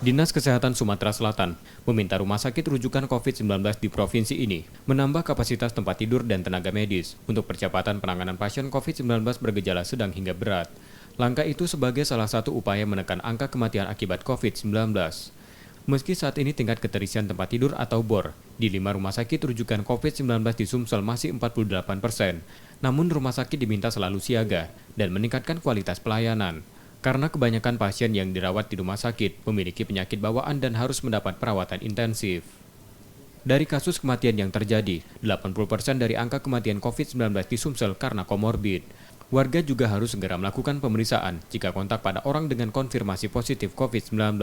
Dinas Kesehatan Sumatera Selatan meminta rumah sakit rujukan COVID-19 di provinsi ini menambah kapasitas tempat tidur dan tenaga medis untuk percepatan penanganan pasien COVID-19 bergejala sedang hingga berat. Langkah itu sebagai salah satu upaya menekan angka kematian akibat COVID-19. Meski saat ini tingkat keterisian tempat tidur atau BOR di 5 rumah sakit rujukan COVID-19 di Sumsel masih 48%, namun rumah sakit diminta selalu siaga dan meningkatkan kualitas pelayanan. Karena kebanyakan pasien yang dirawat di rumah sakit memiliki penyakit bawaan dan harus mendapat perawatan intensif. Dari kasus kematian yang terjadi, 80% dari angka kematian COVID-19 di Sumsel karena komorbid. Warga juga harus segera melakukan pemeriksaan jika kontak pada orang dengan konfirmasi positif COVID-19.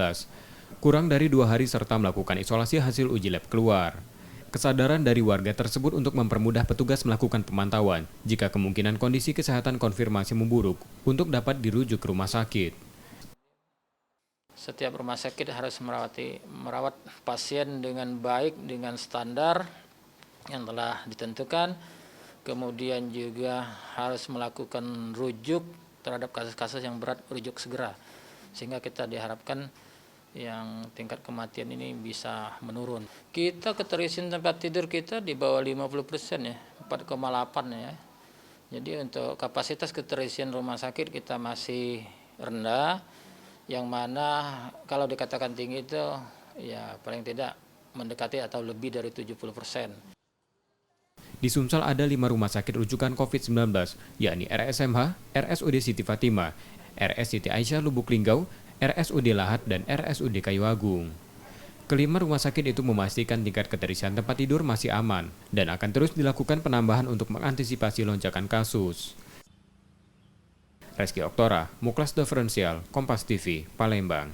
Kurang dari 2 hari serta melakukan isolasi hasil uji lab keluar. Kesadaran dari warga tersebut untuk mempermudah petugas melakukan pemantauan jika kemungkinan kondisi kesehatan konfirmasi memburuk untuk dapat dirujuk ke rumah sakit. Setiap rumah sakit harus merawat pasien dengan baik, dengan standar yang telah ditentukan. Kemudian juga harus melakukan rujuk terhadap kasus-kasus yang berat, rujuk segera. Sehingga kita diharapkan yang tingkat kematian ini bisa menurun. Kita keterisian tempat tidur kita di bawah 50% ya, 4,8 ya. Jadi untuk kapasitas keterisian rumah sakit kita masih rendah, yang mana kalau dikatakan tinggi itu ya paling tidak mendekati atau lebih dari 70%. Di Sumsel ada 5 rumah sakit rujukan COVID-19, yakni RSMH, RSUD Siti Fatimah, RS Siti Aisyah Lubuk Linggau, RSUD Lahat, dan RSUD Kayu Agung. Kelima rumah sakit itu memastikan tingkat keterisian tempat tidur masih aman dan akan terus dilakukan penambahan untuk mengantisipasi lonjakan kasus. Reski Oktora, Muklas Diferensial, Kompas TV, Palembang.